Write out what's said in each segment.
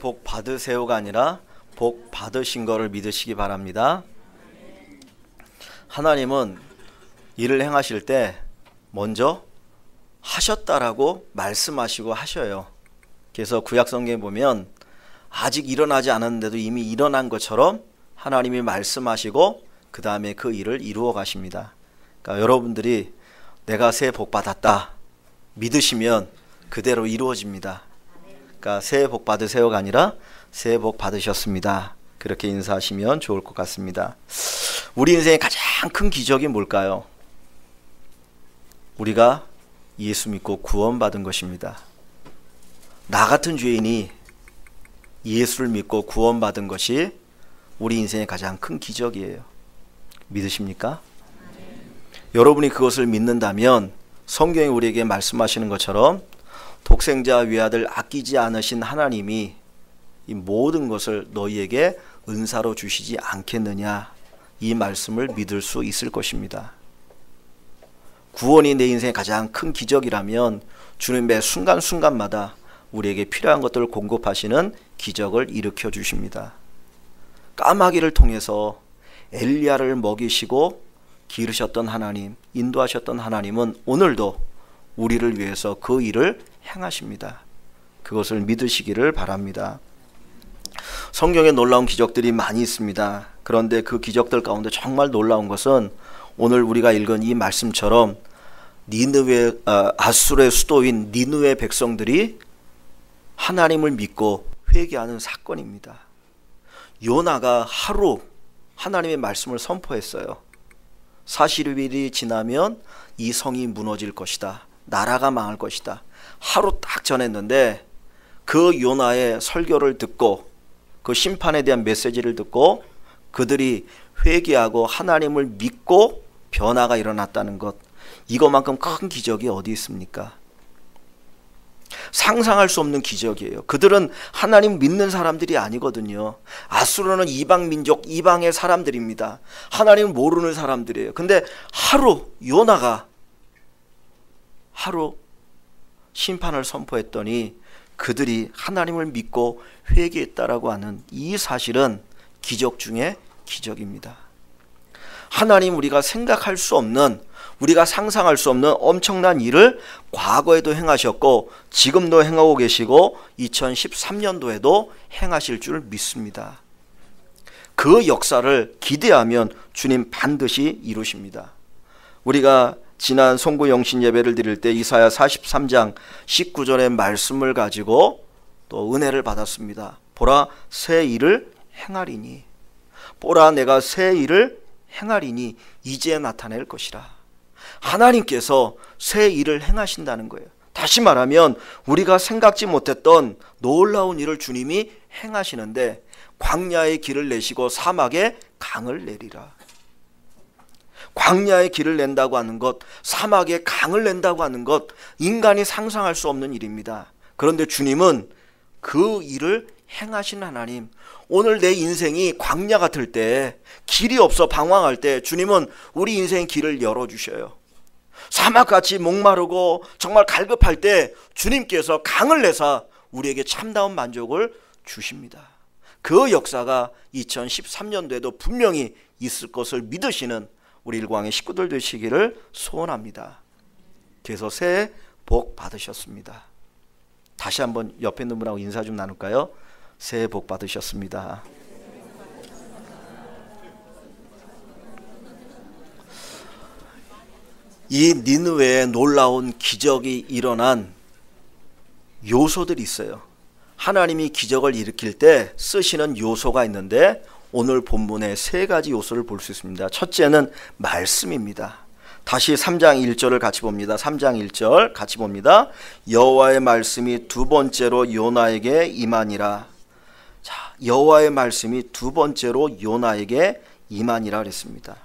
복 받으세요가 아니라 복 받으신 거를 믿으시기 바랍니다. 하나님은 일을 행하실 때 먼저 하셨다라고 말씀하시고 하셔요. 그래서 구약 성경에 보면 아직 일어나지 않았는데도 이미 일어난 것처럼 하나님이 말씀하시고 그 다음에 그 일을 이루어 가십니다. 그러니까 여러분들이 내가 새해 복 받았다 믿으시면 그대로 이루어집니다. 그러니까 새해 복 받으세요가 아니라 새해 복 받으셨습니다. 그렇게 인사하시면 좋을 것 같습니다. 우리 인생의 가장 큰 기적이 뭘까요? 우리가 예수 믿고 구원받은 것입니다. 나 같은 죄인이 예수를 믿고 구원받은 것이 우리 인생의 가장 큰 기적이에요. 믿으십니까? 여러분이 그것을 믿는다면 성경이 우리에게 말씀하시는 것처럼 독생자 외아들 아끼지 않으신 하나님이 이 모든 것을 너희에게 은사로 주시지 않겠느냐, 이 말씀을 믿을 수 있을 것입니다. 구원이 내 인생의 가장 큰 기적이라면 주님 매 순간순간마다 우리에게 필요한 것들을 공급하시는 기적을 일으켜 주십니다. 까마귀를 통해서 엘리야를 먹이시고 기르셨던 하나님, 인도하셨던 하나님은 오늘도 우리를 위해서 그 일을 행하십니다. 그것을 믿으시기를 바랍니다. 성경에 놀라운 기적들이 많이 있습니다. 그런데 그 기적들 가운데 정말 놀라운 것은 오늘 우리가 읽은 이 말씀처럼 아수르의 수도인 니느웨 백성들이 하나님을 믿고 회개하는 사건입니다. 요나가 하루 하나님의 말씀을 선포했어요. 40일이 지나면 이 성이 무너질 것이다. 나라가 망할 것이다. 하루 딱 전했는데 그 요나의 설교를 듣고 그 심판에 대한 메시지를 듣고 그들이 회개하고 하나님을 믿고 변화가 일어났다는 것, 이것만큼 큰 기적이 어디 있습니까? 상상할 수 없는 기적이에요. 그들은 하나님 믿는 사람들이 아니거든요. 아수르는 이방 민족, 이방의 사람들입니다. 하나님을 모르는 사람들이에요. 근데 요나가 하루 심판을 선포했더니 그들이 하나님을 믿고 회개했다라고 하는 이 사실은 기적 중에 기적입니다. 하나님, 우리가 생각할 수 없는, 우리가 상상할 수 없는 엄청난 일을 과거에도 행하셨고 지금도 행하고 계시고 2013년도에도 행하실 줄 믿습니다. 그 역사를 기대하면 주님 반드시 이루십니다. 우리가 지난 송구 영신 예배를 드릴 때 이사야 43장 19절의 말씀을 가지고 또 은혜를 받았습니다. 보라, 새 일을 행하리니, 보라, 내가 새 일을 행하리니 이제 나타낼 것이라. 하나님께서 새 일을 행하신다는 거예요. 다시 말하면 우리가 생각지 못했던 놀라운 일을 주님이 행하시는데, 광야의 길을 내시고 사막에 강을 내리라. 광야의 길을 낸다고 하는 것, 사막에 강을 낸다고 하는 것, 인간이 상상할 수 없는 일입니다. 그런데 주님은 그 일을 행하신 하나님. 오늘 내 인생이 광야 같을 때, 길이 없어 방황할 때 주님은 우리 인생의 길을 열어주셔요. 사막같이 목마르고 정말 갈급할 때 주님께서 강을 내사 우리에게 참다운 만족을 주십니다. 그 역사가 2013년도에도 분명히 있을 것을 믿으시는 우리 일광의 식구들 되시기를 소원합니다. 그래서 새해 복 받으셨습니다. 다시 한번 옆에 있는 분하고 인사 좀 나눌까요? 새해 복 받으셨습니다. 이 니느웨에 놀라운 기적이 일어난 요소들이 있어요. 하나님이 기적을 일으킬 때 쓰시는 요소가 있는데 오늘 본문에 세 가지 요소를 볼 수 있습니다. 첫째는 말씀입니다. 다시 3장 1절을 같이 봅니다. 3장 1절 같이 봅니다. 여호와의 말씀이 두 번째로 요나에게 임하니라. 자, 여호와의 말씀이 두 번째로 요나에게 임하니라 그랬습니다.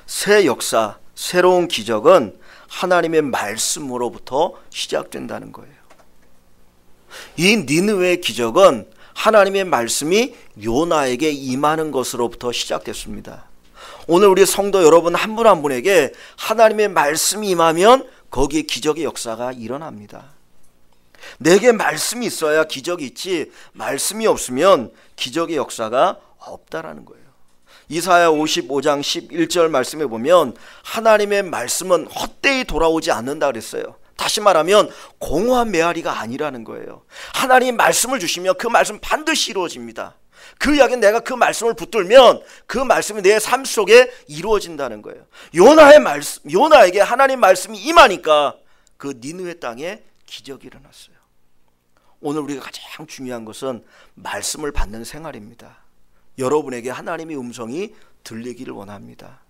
새 역사, 새로운 기적은 하나님의 말씀으로부터 시작된다는 거예요. 이 니느웨의 기적은 하나님의 말씀이 요나에게 임하는 것으로부터 시작됐습니다. 오늘 우리 성도 여러분 한 분 한 분에게 하나님의 말씀이 임하면 거기에 기적의 역사가 일어납니다. 내게 말씀이 있어야 기적이 있지, 말씀이 없으면 기적의 역사가 없다라는 거예요. 이사야 55장 11절 말씀에 보면 하나님의 말씀은 헛되이 돌아오지 않는다 그랬어요. 다시 말하면 공허한 메아리가 아니라는 거예요. 하나님이 말씀을 주시면 그 말씀 반드시 이루어집니다. 그 이야기는 내가 그 말씀을 붙들면 그 말씀이 내 삶 속에 이루어진다는 거예요. 요나에게 하나님 말씀이 임하니까 그 니느웨 땅에 기적이 일어났어요. 오늘 우리가 가장 중요한 것은 말씀을 받는 생활입니다. 여러분에게 하나님의 음성이 들리기를 원합니다.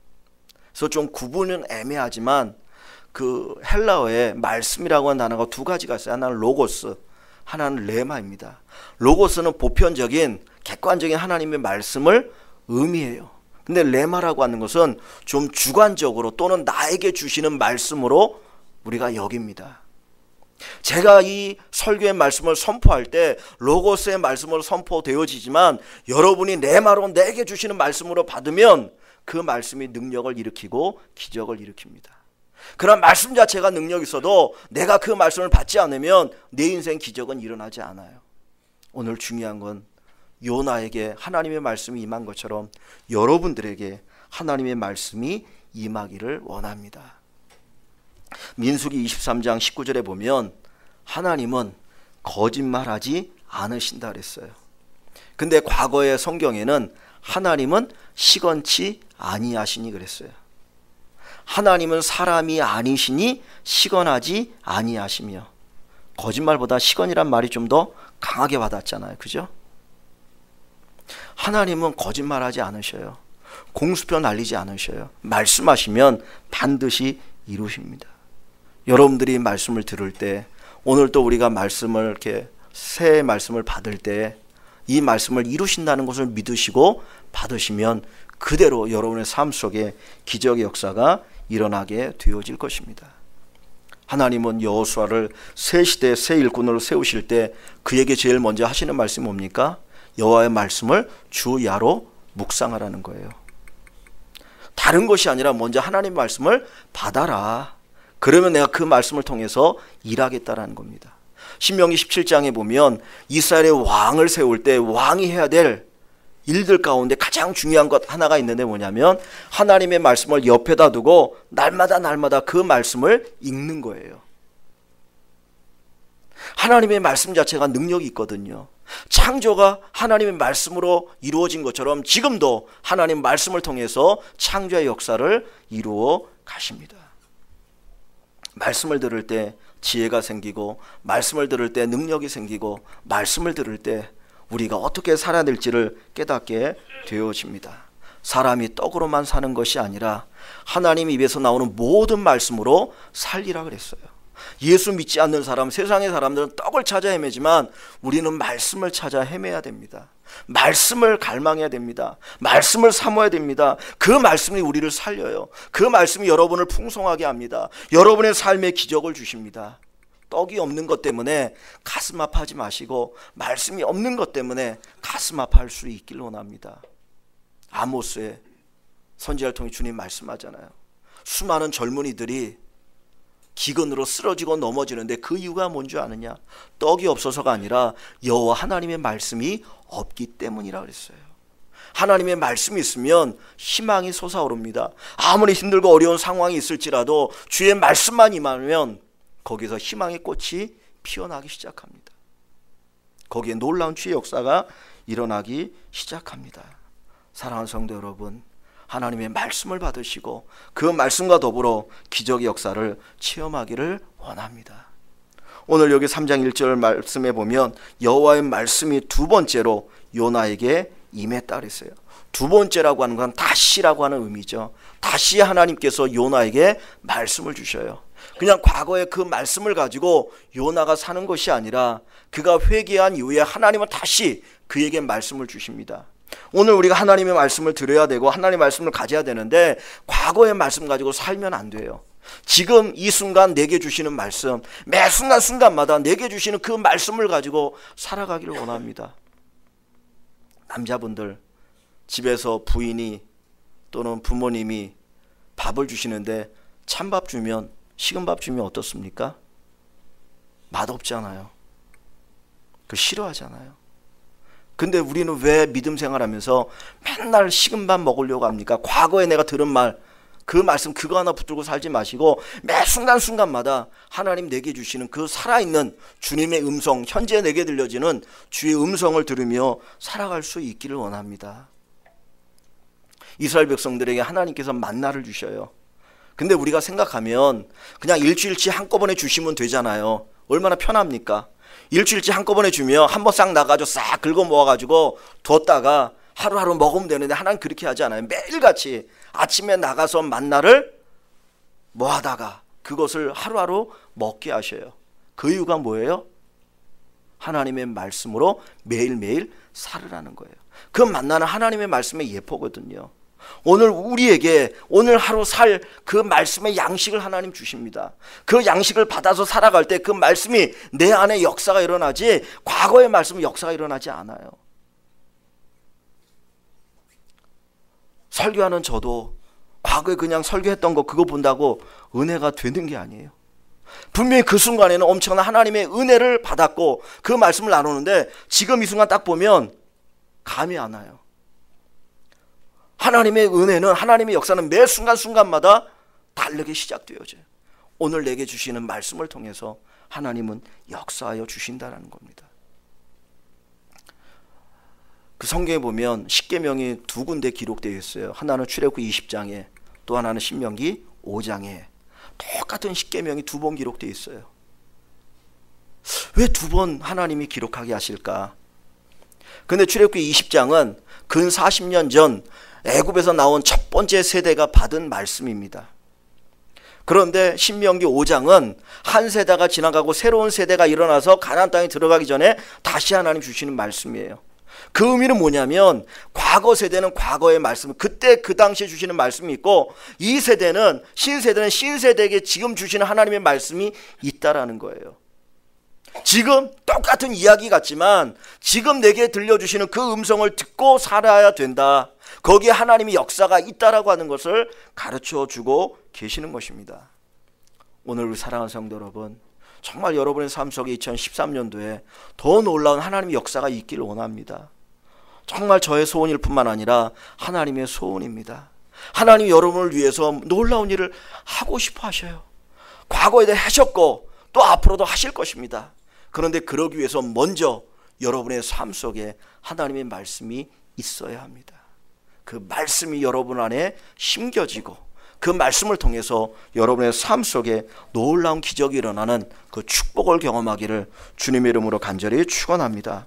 그래서 좀 구분은 애매하지만 그 헬라어에 말씀이라고 하는 단어가 두 가지가 있어요. 하나는 로고스, 하나는 레마입니다. 로고스는 보편적인 객관적인 하나님의 말씀을 의미해요. 근데 레마라고 하는 것은 좀 주관적으로 또는 나에게 주시는 말씀으로 우리가 여깁니다. 제가 이 설교의 말씀을 선포할 때 로고스의 말씀으로 선포되어지지만 여러분이 레마로 내게 주시는 말씀으로 받으면 그 말씀이 능력을 일으키고 기적을 일으킵니다. 그런 말씀 자체가 능력이 있어도 내가 그 말씀을 받지 않으면 내 인생 기적은 일어나지 않아요. 오늘 중요한 건 요나에게 하나님의 말씀이 임한 것처럼 여러분들에게 하나님의 말씀이 임하기를 원합니다. 민수기 23장 19절에 보면 하나님은 거짓말하지 않으신다 그랬어요. 근데 과거의 성경에는 하나님은 시건치 아니하시니 그랬어요. 하나님은 사람이 아니시니 시건하지 아니하시며, 거짓말보다 시건이란 말이 좀 더 강하게 와닿잖아요. 그죠? 하나님은 거짓말하지 않으셔요. 공수표 날리지 않으셔요. 말씀하시면 반드시 이루십니다. 여러분들이 말씀을 들을 때, 오늘 또 우리가 말씀을 이렇게 새 말씀을 받을 때 이 말씀을 이루신다는 것을 믿으시고 받으시면 그대로 여러분의 삶 속에 기적의 역사가 일어나게 되어질 것입니다. 하나님은 여호수아를 새 시대 새 일꾼으로 세우실 때 그에게 제일 먼저 하시는 말씀이 뭡니까? 여호와의 말씀을 주야로 묵상하라는 거예요. 다른 것이 아니라 먼저 하나님의 말씀을 받아라. 그러면 내가 그 말씀을 통해서 일하겠다라는 겁니다. 신명기 17장에 보면 이스라엘의 왕을 세울 때 왕이 해야 될 일들 가운데 가장 중요한 것 하나가 있는데 뭐냐면 하나님의 말씀을 옆에다 두고 날마다 그 말씀을 읽는 거예요. 하나님의 말씀 자체가 능력이 있거든요. 창조가 하나님의 말씀으로 이루어진 것처럼 지금도 하나님 말씀을 통해서 창조의 역사를 이루어 가십니다. 말씀을 들을 때 지혜가 생기고, 말씀을 들을 때 능력이 생기고, 말씀을 들을 때 우리가 어떻게 살아야 될지를 깨닫게 되어집니다. 사람이 떡으로만 사는 것이 아니라 하나님 입에서 나오는 모든 말씀으로 살리라 그랬어요. 예수 믿지 않는 사람, 세상의 사람들은 떡을 찾아 헤매지만 우리는 말씀을 찾아 헤매야 됩니다. 말씀을 갈망해야 됩니다. 말씀을 사모해야 됩니다. 그 말씀이 우리를 살려요. 그 말씀이 여러분을 풍성하게 합니다. 여러분의 삶에 기적을 주십니다. 떡이 없는 것 때문에 가슴 아파하지 마시고 말씀이 없는 것 때문에 가슴 아파할 수 있기를 원합니다. 아모스의 선지자를 통해 주님 말씀하잖아요. 수많은 젊은이들이 기근으로 쓰러지고 넘어지는데 그 이유가 뭔지 아느냐? 떡이 없어서가 아니라 여호와 하나님의 말씀이 없기 때문이라 그랬어요. 하나님의 말씀이 있으면 희망이 솟아오릅니다. 아무리 힘들고 어려운 상황이 있을지라도 주의 말씀만 임하면 거기서 희망의 꽃이 피어나기 시작합니다. 거기에 놀라운 주의 역사가 일어나기 시작합니다. 사랑하는 성도 여러분, 하나님의 말씀을 받으시고 그 말씀과 더불어 기적의 역사를 체험하기를 원합니다. 오늘 여기 3장 1절 말씀에 보면 여호와의 말씀이 두 번째로 요나에게 임했다 그랬어요. 두 번째라고 하는 건 다시라고 하는 의미죠. 다시 하나님께서 요나에게 말씀을 주셔요. 그냥 과거의 그 말씀을 가지고 요나가 사는 것이 아니라 그가 회개한 이후에 하나님은 다시 그에게 말씀을 주십니다. 오늘 우리가 하나님의 말씀을 들어야 되고 하나님의 말씀을 가져야 되는데 과거의 말씀 가지고 살면 안 돼요. 지금 이 순간 내게 주시는 말씀, 매 순간마다 내게 주시는 그 말씀을 가지고 살아가기를 원합니다. 남자분들, 집에서 부인이 또는 부모님이 밥을 주시는데 찬밥 주면, 식은 밥 주면 어떻습니까? 맛없잖아요. 그 싫어하잖아요. 근데 우리는 왜 믿음 생활하면서 맨날 식은밥 먹으려고 합니까? 과거에 내가 들은 말, 그 말씀 그거 하나 붙들고 살지 마시고 매 순간순간마다 하나님 내게 주시는 그 살아있는 주님의 음성, 현재 내게 들려지는 주의 음성을 들으며 살아갈 수 있기를 원합니다. 이스라엘 백성들에게 하나님께서 만나를 주셔요. 근데 우리가 생각하면 그냥 일주일치 한꺼번에 주시면 되잖아요. 얼마나 편합니까? 일주일치 한꺼번에 주면 한번 싹 나가지고 싹 긁어 모아가지고 뒀다가 하루하루 먹으면 되는데 하나님 그렇게 하지 않아요. 매일같이 아침에 나가서 만나를 모아다가 그것을 하루하루 먹게 하셔요. 그 이유가 뭐예요? 하나님의 말씀으로 매일매일 살으라는 거예요. 그 만나는 하나님의 말씀의 예포거든요. 오늘 우리에게 오늘 하루 살 그 말씀의 양식을 하나님 주십니다. 그 양식을 받아서 살아갈 때 그 말씀이 내 안에 역사가 일어나지 과거의 말씀은 역사가 일어나지 않아요. 설교하는 저도 과거에 그냥 설교했던 거 그거 본다고 은혜가 되는 게 아니에요. 분명히 그 순간에는 엄청난 하나님의 은혜를 받았고 그 말씀을 나누는데 지금 이 순간 딱 보면 감이 안 와요. 하나님의 은혜는 하나님의 역사는 매 순간순간마다 다르게 시작되어져요. 오늘 내게 주시는 말씀을 통해서 하나님은 역사하여 주신다는 겁니다. 그 성경에 보면 십계명이 두 군데 기록되어 있어요. 하나는 출애굽기 20장에 또 하나는 신명기 5장에 똑같은 십계명이 두 번 기록되어 있어요. 왜 두 번 하나님이 기록하게 하실까? 근데 출애굽기 20장은 근 40년 전 애굽에서 나온 첫 번째 세대가 받은 말씀입니다. 그런데 신명기 5장은 한 세대가 지나가고 새로운 세대가 일어나서 가나안 땅에 들어가기 전에 다시 하나님 주시는 말씀이에요. 그 의미는 뭐냐면 과거 세대는 과거의 말씀, 그때 그 당시에 주시는 말씀이 있고 이 세대는 신세대는 신세대에게 지금 주시는 하나님의 말씀이 있다라는 거예요. 지금 똑같은 이야기 같지만 지금 내게 들려주시는 그 음성을 듣고 살아야 된다. 거기에 하나님의 역사가 있다라고 하는 것을 가르쳐주고 계시는 것입니다. 오늘 우리 사랑하는 성도 여러분, 정말 여러분의 삶 속에 2013년도에 더 놀라운 하나님의 역사가 있기를 원합니다. 정말 저의 소원일 뿐만 아니라 하나님의 소원입니다. 하나님이 여러분을 위해서 놀라운 일을 하고 싶어 하셔요. 과거에도 하셨고 또 앞으로도 하실 것입니다. 그런데 그러기 위해서 먼저 여러분의 삶 속에 하나님의 말씀이 있어야 합니다. 그 말씀이 여러분 안에 심겨지고 그 말씀을 통해서 여러분의 삶 속에 놀라운 기적이 일어나는 그 축복을 경험하기를 주님의 이름으로 간절히 축원합니다.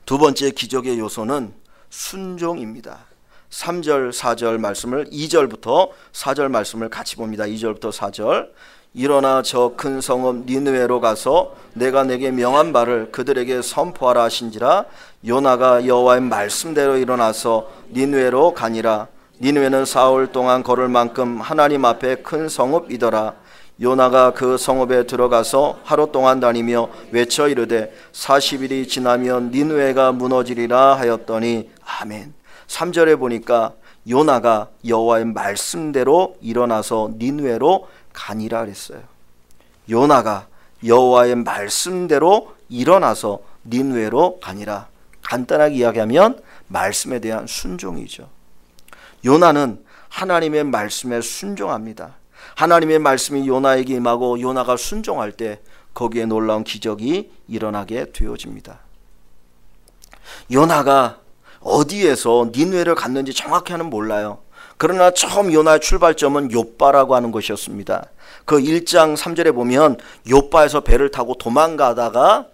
두 번째 기적의 요소는 순종입니다. 3절 4절 말씀을 2절부터 4절 말씀을 같이 봅니다. 2절부터 4절. 일어나 저 큰 성읍 니느웨로 가서 내가 내게 명한 바를 그들에게 선포하라 하신지라. 요나가 여호와의 말씀대로 일어나서 니느웨로 가니라. 니느웨는 사흘 동안 걸을 만큼 하나님 앞에 큰 성읍이더라. 요나가 그 성읍에 들어가서 하루 동안 다니며 외쳐 이르되 40일이 지나면 니느웨가 무너지리라 하였더니 아멘. 3절에 보니까 요나가 여호와의 말씀대로 일어나서 니느웨로 가니라 그랬어요. 요나가 여호와의 말씀대로 일어나서 니느웨로 가니라. 간단하게 이야기하면 말씀에 대한 순종이죠. 요나는 하나님의 말씀에 순종합니다. 하나님의 말씀이 요나에게 임하고 요나가 순종할 때 거기에 놀라운 기적이 일어나게 되어집니다. 요나가 어디에서 니느웨를 갔는지 정확히는 몰라요. 그러나 처음 요나의 출발점은 욥바라고 하는 것이었습니다. 그 1장 3절에 보면 욥바에서 배를 타고 도망가다가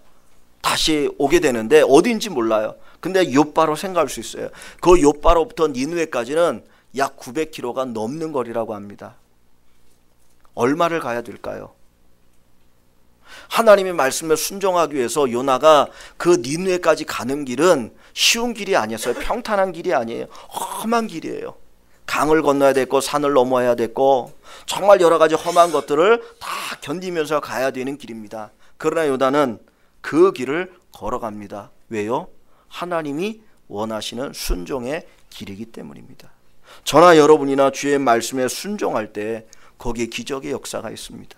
다시 오게 되는데 어딘지 몰라요. 근데 욥바로 생각할 수 있어요. 그 욥바로부터 니느웨까지는 약 900km가 넘는 거리라고 합니다. 얼마를 가야 될까요? 하나님의 말씀에 순종하기 위해서 요나가 그 니느웨까지 가는 길은 쉬운 길이 아니었어요. 평탄한 길이 아니에요. 험한 길이에요. 강을 건너야 됐고 산을 넘어야 됐고 정말 여러 가지 험한 것들을 다 견디면서 가야 되는 길입니다. 그러나 요나는 그 길을 걸어갑니다. 왜요? 하나님이 원하시는 순종의 길이기 때문입니다. 저나 여러분이나 주의 말씀에 순종할 때 거기에 기적의 역사가 있습니다.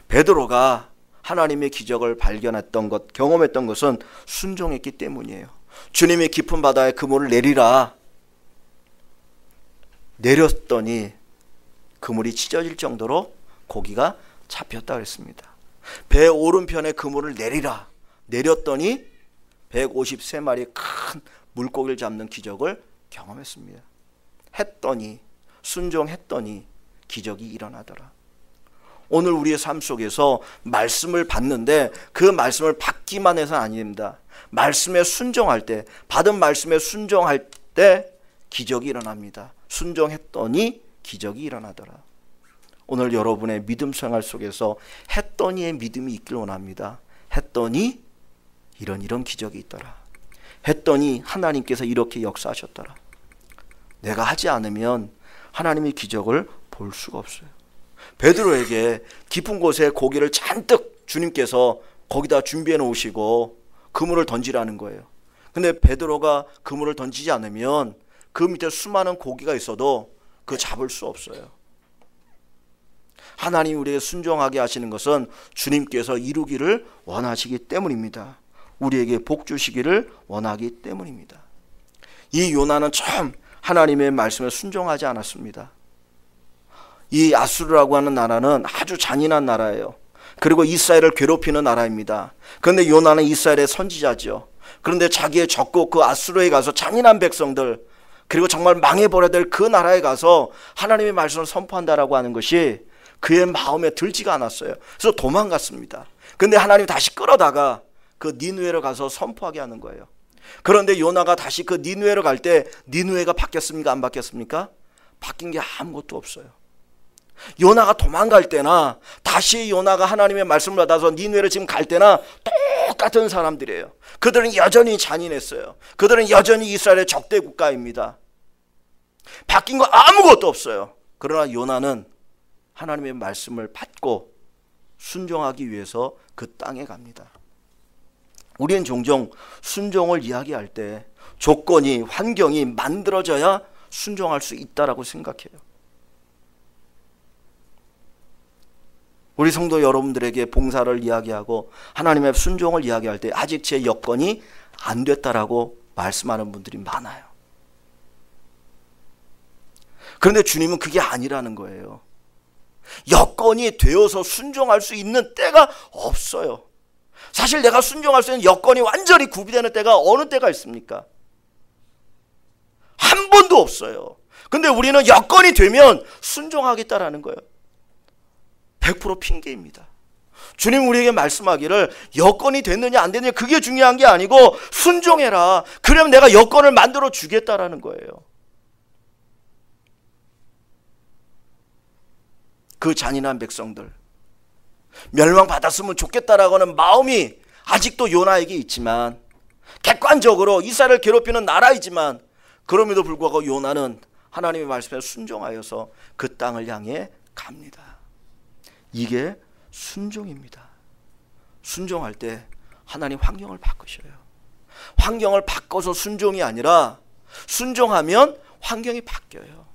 베드로가 하나님의 기적을 발견했던 것, 경험했던 것은 순종했기 때문이에요. 주님이 깊은 바다에 그물을 내리라. 내렸더니 그물이 찢어질 정도로 고기가 잡혔다 그랬습니다. 배 오른편에 그물을 내리라. 내렸더니 153마리 큰 물고기를 잡는 기적을 경험했습니다. 했더니, 순종했더니 기적이 일어나더라. 오늘 우리의 삶 속에서 말씀을 받는데 그 말씀을 받기만 해서는 아닙니다. 말씀에 순종할 때, 받은 말씀에 순종할 때 기적이 일어납니다. 순종했더니 기적이 일어나더라. 오늘 여러분의 믿음 생활 속에서 했더니의 믿음이 있길 원합니다. 했더니 이런 기적이 있더라. 했더니 하나님께서 이렇게 역사하셨더라. 내가 하지 않으면 하나님의 기적을 볼 수가 없어요. 베드로에게 깊은 곳에 고기를 잔뜩 주님께서 거기다 준비해 놓으시고 그물을 던지라는 거예요. 근데 베드로가 그물을 던지지 않으면 그 밑에 수많은 고기가 있어도 그 잡을 수 없어요. 하나님이 우리에게 순종하게 하시는 것은 주님께서 이루기를 원하시기 때문입니다. 우리에게 복 주시기를 원하기 때문입니다. 이 요나는 참 하나님의 말씀에 순종하지 않았습니다. 이 아수르라고 하는 나라는 아주 잔인한 나라예요. 그리고 이스라엘을 괴롭히는 나라입니다. 그런데 요나는 이스라엘의 선지자죠. 그런데 자기의 적국 그 아수르에 가서 잔인한 백성들, 그리고 정말 망해버려야 될 그 나라에 가서 하나님의 말씀을 선포한다라고 하는 것이 그의 마음에 들지가 않았어요. 그래서 도망갔습니다. 그런데 하나님이 다시 끌어다가 그 니느웨로 가서 선포하게 하는 거예요. 그런데 요나가 다시 그 니느웨로 갈 때 니느웨가 바뀌었습니까? 안 바뀌었습니까? 바뀐 게 아무것도 없어요. 요나가 도망갈 때나 다시 요나가 하나님의 말씀을 받아서 니느웨로 지금 갈 때나 똑같은 사람들이에요. 그들은 여전히 잔인했어요. 그들은 여전히 이스라엘의 적대 국가입니다. 바뀐 거 아무것도 없어요. 그러나 요나는 하나님의 말씀을 받고 순종하기 위해서 그 땅에 갑니다. 우리는 종종 순종을 이야기할 때 조건이, 환경이 만들어져야 순종할 수 있다라고 생각해요. 우리 성도 여러분들에게 봉사를 이야기하고 하나님의 순종을 이야기할 때 아직 제 여건이 안 됐다라고 말씀하는 분들이 많아요. 그런데 주님은 그게 아니라는 거예요. 여건이 되어서 순종할 수 있는 때가 없어요. 사실 내가 순종할 수 있는 여건이 완전히 구비되는 때가 어느 때가 있습니까? 한 번도 없어요. 근데 우리는 여건이 되면 순종하겠다라는 거예요. 100% 핑계입니다. 주님 우리에게 말씀하기를 여건이 됐느냐 안 됐느냐 그게 중요한 게 아니고 순종해라. 그러면 내가 여건을 만들어 주겠다라는 거예요. 그 잔인한 백성들, 멸망받았으면 좋겠다라고 하는 마음이 아직도 요나에게 있지만, 객관적으로 이스라엘을 괴롭히는 나라이지만 그럼에도 불구하고 요나는 하나님의 말씀에 순종하여서 그 땅을 향해 갑니다. 이게 순종입니다. 순종할 때 하나님 환경을 바꾸셔요. 환경을 바꿔서 순종이 아니라 순종하면 환경이 바뀌어요.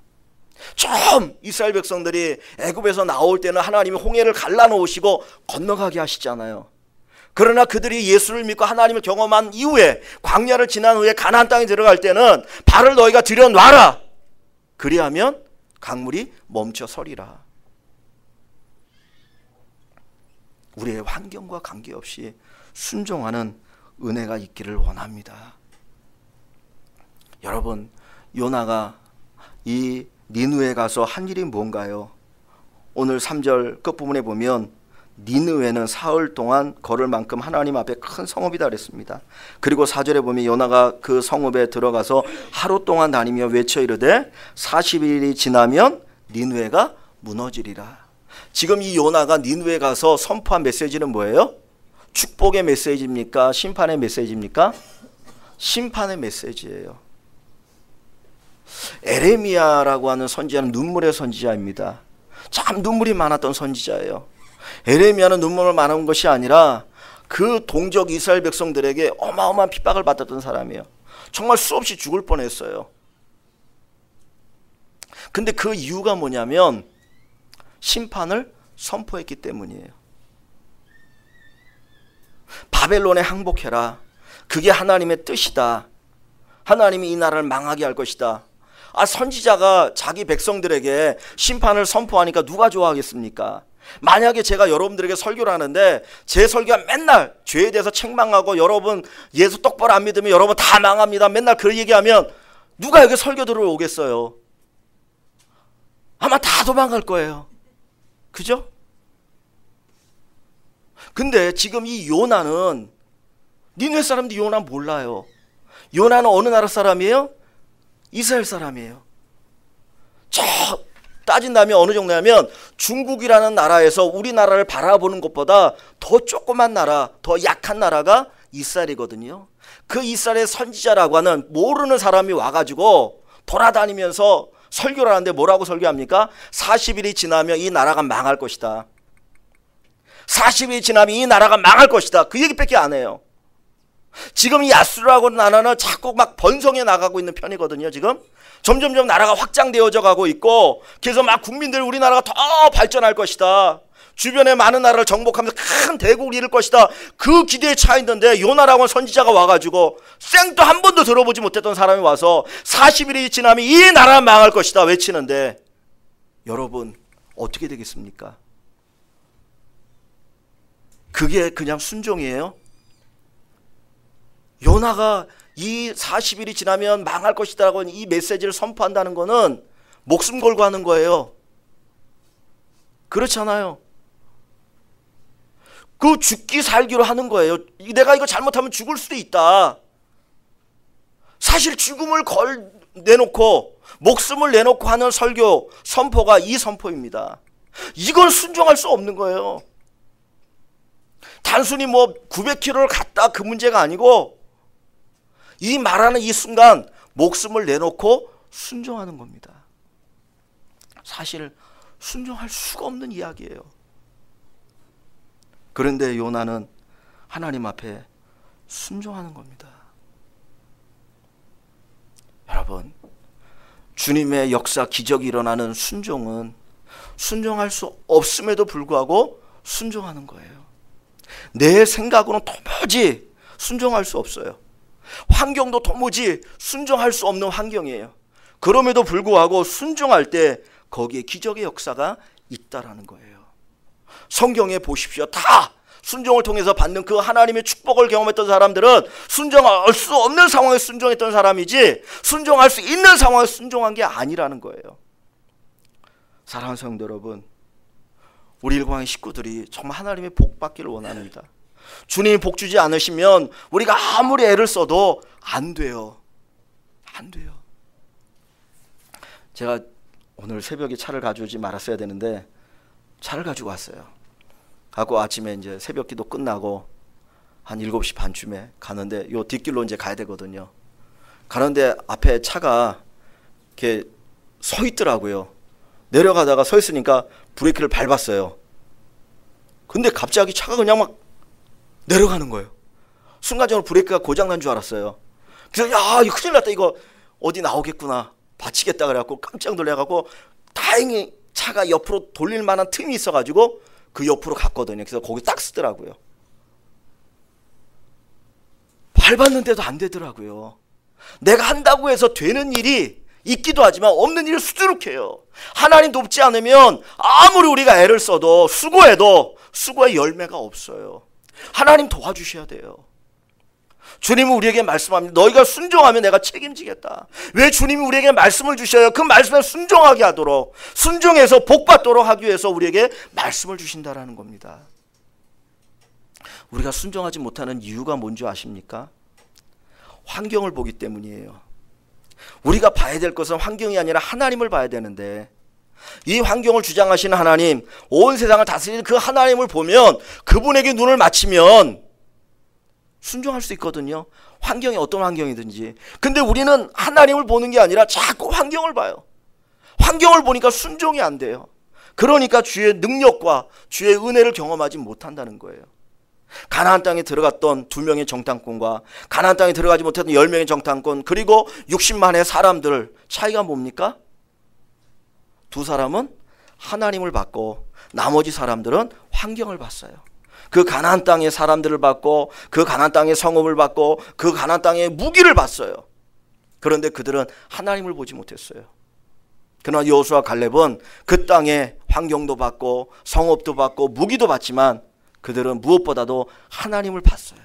처음 이스라엘 백성들이 애굽에서 나올 때는 하나님이 홍해를 갈라놓으시고 건너가게 하시잖아요. 그러나 그들이 예수를 믿고 하나님을 경험한 이후에, 광야를 지난 후에 가나안 땅에 들어갈 때는 발을 너희가 들여놔라. 그리하면 강물이 멈춰 서리라. 우리의 환경과 관계없이 순종하는 은혜가 있기를 원합니다. 여러분, 요나가 이 니느웨에 가서 한 일이 뭔가요? 오늘 3절 끝부분에 보면 니느웨는 사흘 동안 걸을 만큼 하나님 앞에 큰 성읍이다 그랬습니다. 그리고 4절에 보면 요나가 그 성읍에 들어가서 하루 동안 다니며 외쳐 이르되 40일이 지나면 니느웨가 무너지리라. 지금 이 요나가 니느웨에 가서 선포한 메시지는 뭐예요? 축복의 메시지입니까? 심판의 메시지입니까? 심판의 메시지예요. 에레미야라고 하는 선지자는 눈물의 선지자입니다. 참 눈물이 많았던 선지자예요. 에레미야는 눈물을 많은 것이 아니라 그 동족 이스라엘 백성들에게 어마어마한 핍박을 받았던 사람이에요. 정말 수없이 죽을 뻔했어요. 근데 그 이유가 뭐냐면 심판을 선포했기 때문이에요. 바벨론에 항복해라. 그게 하나님의 뜻이다. 하나님이 이 나라를 망하게 할 것이다. 선지자가 자기 백성들에게 심판을 선포하니까 누가 좋아하겠습니까? 만약에 제가 여러분들에게 설교를 하는데 제 설교가 맨날 죄에 대해서 책망하고 여러분 예수 똑바로 안 믿으면 여러분 다 망합니다, 맨날 그 얘기하면 누가 여기 설교 들으러 오겠어요? 아마 다 도망갈 거예요. 그죠? 근데 지금 이 요나는, 니네 사람들이 요나 몰라요. 요나는 어느 나라 사람이에요? 이스라엘 사람이에요. 따진다면 어느 정도냐면 중국이라는 나라에서 우리나라를 바라보는 것보다 더 조그만 나라, 더 약한 나라가 이스라엘이거든요. 그 이스라엘의 선지자라고 하는 모르는 사람이 와가지고 돌아다니면서 설교를 하는데 뭐라고 설교합니까? 40일이 지나면 이 나라가 망할 것이다. 40일이 지나면 이 나라가 망할 것이다. 그 얘기밖에 안 해요. 지금 이 야수라고 나라는 자꾸 막 번성해 나가고 있는 편이거든요. 지금 점점점 나라가 확장되어져 가고 있고, 그래서 막 국민들 우리나라가 더 발전할 것이다, 주변에 많은 나라를 정복하면서 큰 대국을 이룰 것이다, 그 기대에 차 있는데 요나라고 선지자가 와가지고 생도 한 번도 들어보지 못했던 사람이 와서 40일이 지나면 이 나라 망할 것이다 외치는데 여러분 어떻게 되겠습니까? 그게 그냥 순종이에요? 요나가 이 40일이 지나면 망할 것이다라고 이 메시지를 선포한다는 거는 목숨 걸고 하는 거예요. 그렇잖아요. 그 죽기 살기로 하는 거예요. 내가 이거 잘못하면 죽을 수도 있다. 사실 죽음을 내놓고 목숨을 내놓고 하는 설교, 선포가 이 선포입니다. 이건 순종할 수 없는 거예요. 단순히 900km를 갔다 그 문제가 아니고 이 말하는 이 순간 목숨을 내놓고 순종하는 겁니다. 사실 순종할 수가 없는 이야기예요. 그런데 요나는 하나님 앞에 순종하는 겁니다. 여러분, 주님의 역사 기적이 일어나는 순종은 순종할 수 없음에도 불구하고 순종하는 거예요. 내 생각으로는 도무지 순종할 수 없어요. 환경도 도무지 순종할 수 없는 환경이에요. 그럼에도 불구하고 순종할 때 거기에 기적의 역사가 있다라는 거예요. 성경에 보십시오. 다 순종을 통해서 받는 그 하나님의 축복을 경험했던 사람들은 순종할 수 없는 상황에 순종했던 사람이지 순종할 수 있는 상황에 순종한 게 아니라는 거예요. 사랑하는 성도 여러분, 우리 일광의 식구들이 정말 하나님의 복 받기를 원합니다. 주님이 복 주지 않으시면 우리가 아무리 애를 써도 안 돼요. 안 돼요. 제가 오늘 새벽에 차를 가져오지 말았어야 되는데 차를 가지고 왔어요. 가고 아침에 이제 새벽 기도 끝나고 한 7시 반쯤에 가는데 요 뒷길로 이제 가야 되거든요. 가는데 앞에 차가 이렇게 서 있더라고요. 내려가다가 서 있으니까 브레이크를 밟았어요. 근데 갑자기 차가 그냥 막 내려가는 거예요. 순간적으로 브레이크가 고장난 줄 알았어요. 그래서 야, 이거 큰일 났다, 이거 어디 나오겠구나, 다치겠다 그래갖고 깜짝 놀래갖고 다행히 차가 옆으로 돌릴 만한 틈이 있어가지고 그 옆으로 갔거든요. 그래서 거기 딱 쓰더라고요. 밟았는데도 안 되더라고요. 내가 한다고 해서 되는 일이 있기도 하지만 없는 일을 수두룩해요. 하나님 돕지 않으면 아무리 우리가 애를 써도 수고해도 수고의 열매가 없어요. 하나님 도와주셔야 돼요. 주님은 우리에게 말씀합니다. 너희가 순종하면 내가 책임지겠다. 왜 주님이 우리에게 말씀을 주셔요? 그 말씀에 순종하게 하도록, 순종해서 복받도록 하기 위해서 우리에게 말씀을 주신다라는 겁니다. 우리가 순종하지 못하는 이유가 뭔지 아십니까? 환경을 보기 때문이에요. 우리가 봐야 될 것은 환경이 아니라 하나님을 봐야 되는데 이 환경을 주장하시는 하나님, 온 세상을 다스리는 그 하나님을 보면 그분에게 눈을 맞추면 순종할 수 있거든요. 환경이 어떤 환경이든지. 근데 우리는 하나님을 보는 게 아니라 자꾸 환경을 봐요. 환경을 보니까 순종이 안 돼요. 그러니까 주의 능력과 주의 은혜를 경험하지 못한다는 거예요. 가나안 땅에 들어갔던 2명의 정탐꾼과 가나안 땅에 들어가지 못했던 10명의 정탐꾼, 그리고 60만의 사람들, 차이가 뭡니까? 두 사람은 하나님을 봤고 나머지 사람들은 환경을 봤어요. 그 가나안 땅의 사람들을 받고 그 가나안 땅의 성읍을 받고 그 가나안 땅의 무기를 봤어요. 그런데 그들은 하나님을 보지 못했어요. 그러나 여호수아 갈렙은 그 땅의 환경도 받고 성읍도 받고 무기도 받지만 그들은 무엇보다도 하나님을 봤어요.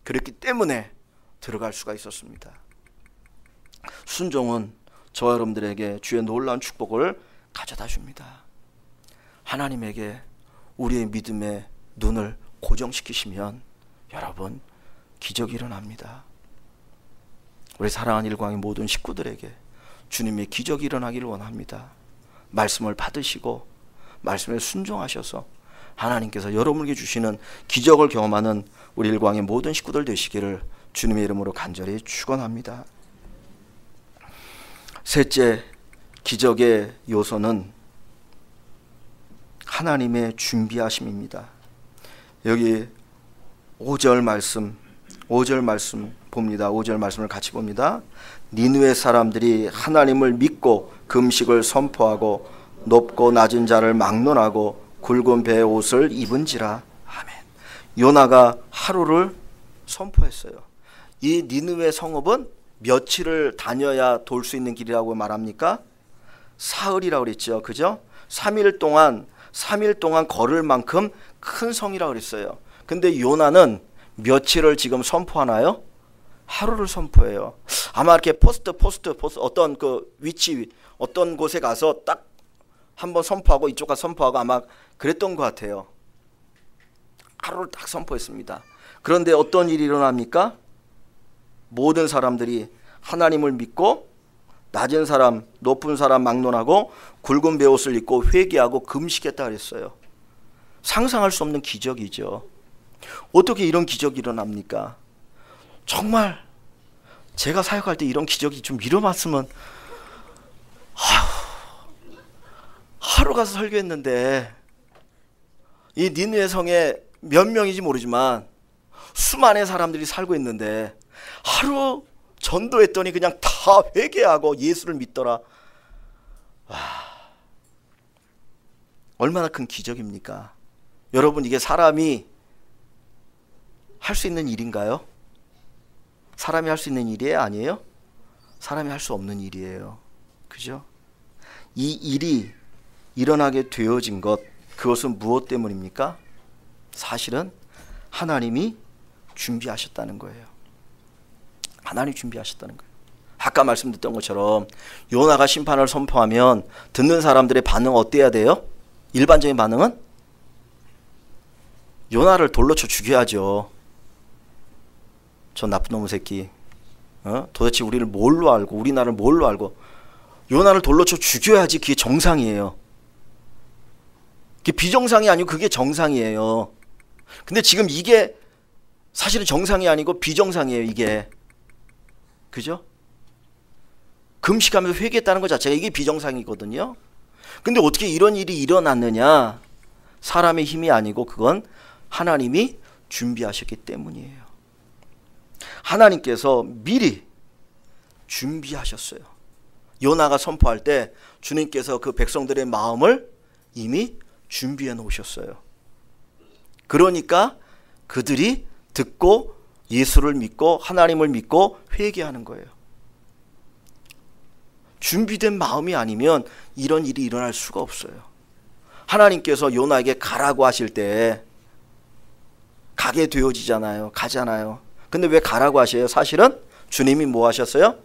그렇기 때문에 들어갈 수가 있었습니다. 순종은 저와 여러분들에게 주의 놀라운 축복을 가져다 줍니다. 하나님에게 우리의 믿음의 눈을 고정시키시면 여러분 기적이 일어납니다. 우리 사랑하는 일광의 모든 식구들에게 주님의 기적이 일어나기를 원합니다. 말씀을 받으시고 말씀에 순종하셔서 하나님께서 여러분에게 주시는 기적을 경험하는 우리 일광의 모든 식구들 되시기를 주님의 이름으로 간절히 축원합니다. 셋째, 기적의 요소는 하나님의 준비하심입니다. 여기 5절 말씀 봅니다. 5절 말씀을 같이 봅니다. 니느웨 사람들이 하나님을 믿고 금식을 선포하고 높고 낮은 자를 막론하고 굵은 배의 옷을 입은지라. 아멘. 요나가 하루를 선포했어요. 이 니느웨 성읍은 며칠을 다녀야 돌 수 있는 길이라고 말합니까? 사흘이라고 그랬죠. 그죠? 3일 동안 걸을 만큼 큰 성이라고 그랬어요. 근데 요나는 며칠을 지금 선포하나요? 하루를 선포해요. 아마 이렇게 포스트 어떤 그 위치 어떤 곳에 가서 딱 한번 선포하고 이쪽 가서 선포하고 아마 그랬던 것 같아요. 하루를 딱 선포했습니다. 그런데 어떤 일이 일어납니까? 모든 사람들이 하나님을 믿고 낮은 사람, 높은 사람 막론하고 굵은 베옷을 입고 회개하고 금식했다 그랬어요. 상상할 수 없는 기적이죠. 어떻게 이런 기적이 일어납니까? 정말 제가 사역할 때 이런 기적이 좀 일어났으면 하루 가서 설교했는데 이 니느웨 성에 몇 명인지 모르지만 수많은 사람들이 살고 있는데 하루 전도했더니 그냥 다 회개하고 예수를 믿더라. 와, 얼마나 큰 기적입니까? 여러분, 이게 사람이 할 수 있는 일인가요? 사람이 할 수 있는 일이에요? 아니에요? 사람이 할 수 없는 일이에요. 그죠? 이 일이 일어나게 되어진 것, 그것은 무엇 때문입니까? 사실은 하나님이 준비하셨다는 거예요. 하나님이 준비하셨다는 거예요. 아까 말씀드렸던 것처럼 요나가 심판을 선포하면 듣는 사람들의 반응은 어때야 돼요? 일반적인 반응은? 요나를 돌로 쳐 죽여야죠. 저 나쁜 놈의 새끼. 도대체 우리를 뭘로 알고 우리나라를 뭘로 알고. 요나를 돌로 쳐 죽여야지 그게 정상이에요. 그게 비정상이 아니고 그게 정상이에요. 근데 지금 이게 사실은 정상이 아니고 비정상이에요. 이게. 그죠? 금식하면서 회개했다는 것 자체가 이게 비정상이거든요. 근데 어떻게 이런 일이 일어났느냐? 사람의 힘이 아니고 그건 하나님이 준비하셨기 때문이에요. 하나님께서 미리 준비하셨어요. 요나가 선포할 때 주님께서 그 백성들의 마음을 이미 준비해 놓으셨어요. 그러니까 그들이 듣고 예수를 믿고 하나님을 믿고 회개하는 거예요. 준비된 마음이 아니면 이런 일이 일어날 수가 없어요. 하나님께서 요나에게 가라고 하실 때 가게 되어지잖아요. 가잖아요. 근데 왜 가라고 하셔요? 사실은 주님이 뭐 하셨어요?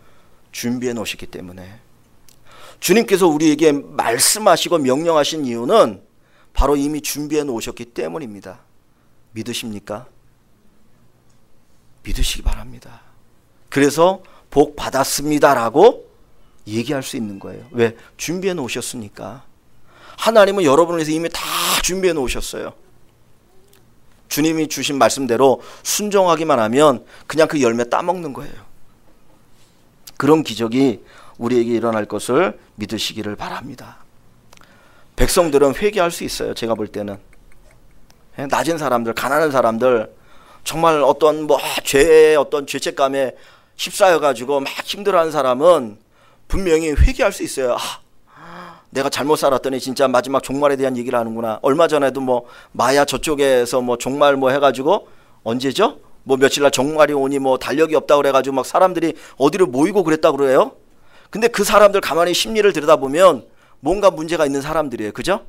준비해 놓으셨기 때문에. 주님께서 우리에게 말씀하시고 명령하신 이유는 바로 이미 준비해 놓으셨기 때문입니다. 믿으십니까? 믿으시기 바랍니다. 그래서 복 받았습니다라고 얘기할 수 있는 거예요. 왜? 준비해 놓으셨으니까. 하나님은 여러분을 위해서 이미 다 준비해 놓으셨어요. 주님이 주신 말씀대로 순종하기만 하면 그냥 그 열매 따먹는 거예요. 그런 기적이 우리에게 일어날 것을 믿으시기를 바랍니다. 백성들은 회개할 수 있어요. 제가 볼 때는. 낮은 사람들, 가난한 사람들, 정말 어떤 죄의 어떤 죄책감에 휩싸여 가지고 막 힘들어하는 사람은 분명히 회개할 수 있어요. 내가 잘못 살았더니 진짜 마지막 종말에 대한 얘기를 하는구나. 얼마 전에도 뭐 마야 저쪽에서 뭐 종말 뭐 해가지고 언제죠? 뭐 며칠 날 종말이 오니 뭐 달력이 없다 그래가지고 막 사람들이 어디로 모이고 그랬다 그래요. 근데 그 사람들 가만히 심리를 들여다보면 뭔가 문제가 있는 사람들이에요. 그죠?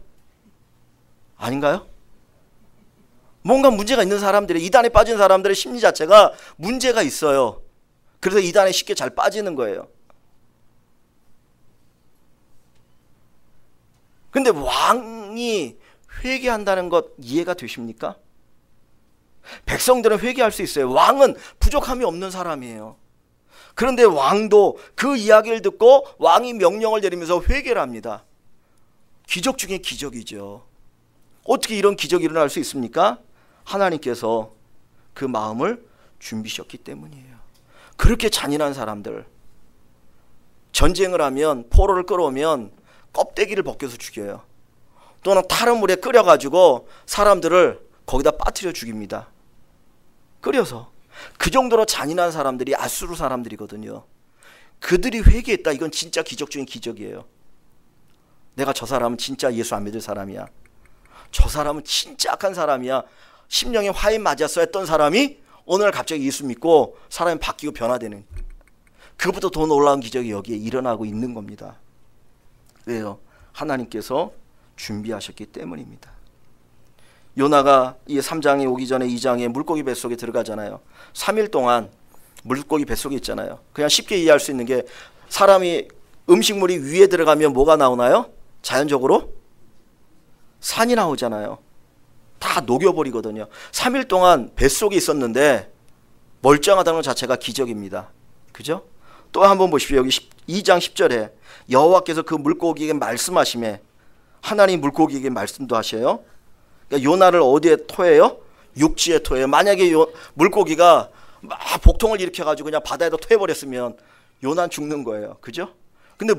아닌가요? 뭔가 문제가 있는 사람들이, 이단에 빠진 사람들의 심리 자체가 문제가 있어요. 그래서 이단에 쉽게 잘 빠지는 거예요. 근데 왕이 회개한다는 것 이해가 되십니까? 백성들은 회개할 수 있어요. 왕은 부족함이 없는 사람이에요. 그런데 왕도 그 이야기를 듣고 왕이 명령을 내리면서 회개를 합니다. 기적 중에 기적이죠. 어떻게 이런 기적이 일어날 수 있습니까? 하나님께서 그 마음을 준비하셨기 때문이에요. 그렇게 잔인한 사람들, 전쟁을 하면 포로를 끌어오면 껍데기를 벗겨서 죽여요. 또는 타는 물에 끓여가지고 사람들을 거기다 빠뜨려 죽입니다. 끓여서. 그 정도로 잔인한 사람들이 아수르 사람들이거든요. 그들이 회개했다. 이건 진짜 기적 중에 기적이에요. 내가 저 사람은 진짜 예수 안 믿을 사람이야. 저 사람은 진짜 악한 사람이야. 심령의 화인 맞았어 했던 사람이 어느 날 갑자기 예수 믿고 사람이 바뀌고 변화되는, 그것보다 더 놀라운 기적이 여기에 일어나고 있는 겁니다. 왜요? 하나님께서 준비하셨기 때문입니다. 요나가 이 3장에 오기 전에 2장에 물고기 뱃속에 들어가잖아요. 3일 동안 물고기 뱃속에 있잖아요. 그냥 쉽게 이해할 수 있는 게, 사람이 음식물이 위에 들어가면 뭐가 나오나요? 자연적으로 산이 나오잖아요. 다 녹여버리거든요. 3일 동안 뱃속에 있었는데 멀쩡하다는 것 자체가 기적입니다. 그죠? 또 한번 보십시오. 여기 2장 10절에 여호와께서 그 물고기에게 말씀하시매, 하나님 물고기에게 말씀도 하셔요. 그러니까 요나를 어디에 토해요? 육지에 토해요. 만약에 물고기가 막 복통을 일으켜가지고 그냥 바다에다 토해버렸으면 요나는 죽는 거예요. 그죠? 근데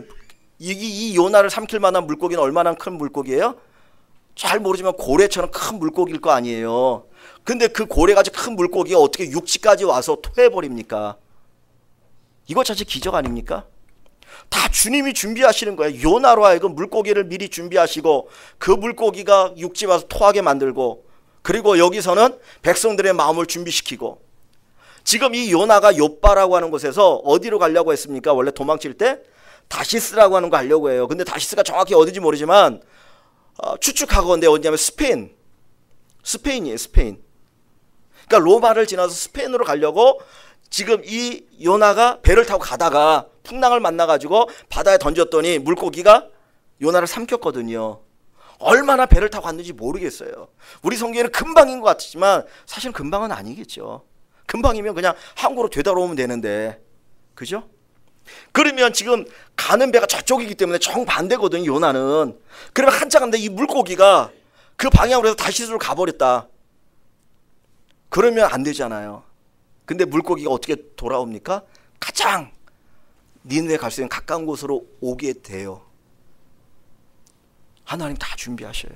이 요나를 삼킬 만한 물고기는 얼마나 큰 물고기예요? 잘 모르지만 고래처럼 큰 물고기일 거 아니에요. 근데 그 고래같이 큰 물고기가 어떻게 육지까지 와서 토해버립니까? 이거 자체 기적 아닙니까? 다 주님이 준비하시는 거예요. 요나로 하여금 물고기를 미리 준비하시고 그 물고기가 육지 와서 토하게 만들고, 그리고 여기서는 백성들의 마음을 준비시키고, 지금 이 요나가 요빠라고 하는 곳에서 어디로 가려고 했습니까? 원래 도망칠 때 다시스라고 하는 거 가려고 해요. 근데 다시스가 정확히 어딘지 모르지만 추측하건대 어디냐면 스페인이에요. 스페인. 그러니까 로마를 지나서 스페인으로 가려고 지금 이 요나가 배를 타고 가다가 풍랑을 만나가지고 바다에 던졌더니 물고기가 요나를 삼켰거든요. 얼마나 배를 타고 갔는지 모르겠어요. 우리 성경에는 금방인 것 같지만 사실은 금방은 아니겠죠. 금방이면 그냥 항구로 되돌아오면 되는데, 그죠? 그러면 지금 가는 배가 저쪽이기 때문에 정반대거든요. 요나는. 그러면 한참 갔는데 이 물고기가 그 방향으로 해서 다시스로 가버렸다. 그러면 안 되잖아요. 근데 물고기가 어떻게 돌아옵니까? 가장 니느웨 갈 수 있는 가까운 곳으로 오게 돼요. 하나님 다 준비하셔요.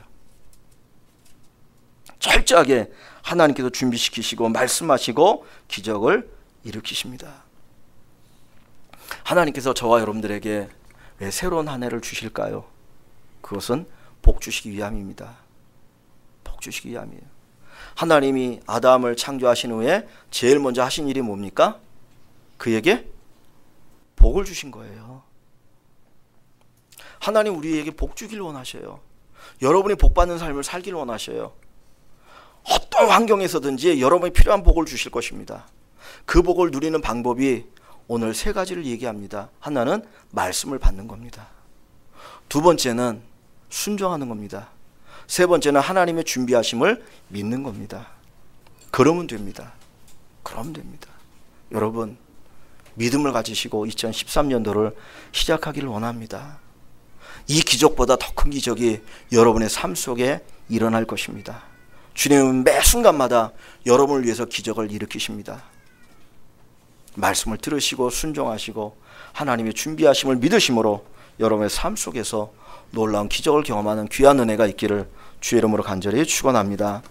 철저하게 하나님께서 준비시키시고 말씀하시고 기적을 일으키십니다. 하나님께서 저와 여러분들에게 왜 새로운 한 해를 주실까요? 그것은 복 주시기 위함입니다. 복 주시기 위함이에요. 하나님이 아담을 창조하신 후에 제일 먼저 하신 일이 뭡니까? 그에게 복을 주신 거예요. 하나님 우리에게 복 주길 원하셔요. 여러분이 복 받는 삶을 살길 원하셔요. 어떤 환경에서든지 여러분이 필요한 복을 주실 것입니다. 그 복을 누리는 방법이 오늘 세 가지를 얘기합니다. 하나는 말씀을 받는 겁니다. 두 번째는 순종하는 겁니다. 세 번째는 하나님의 준비하심을 믿는 겁니다. 그러면 됩니다. 그러면 됩니다. 여러분, 믿음을 가지시고 2013년도를 시작하기를 원합니다. 이 기적보다 더 큰 기적이 여러분의 삶 속에 일어날 것입니다. 주님은 매 순간마다 여러분을 위해서 기적을 일으키십니다. 말씀을 들으시고 순종하시고 하나님의 준비하심을 믿으심으로 여러분의 삶 속에서 놀라운 기적을 경험하는 귀한 은혜가 있기를 주의 이름으로 간절히 축원합니다.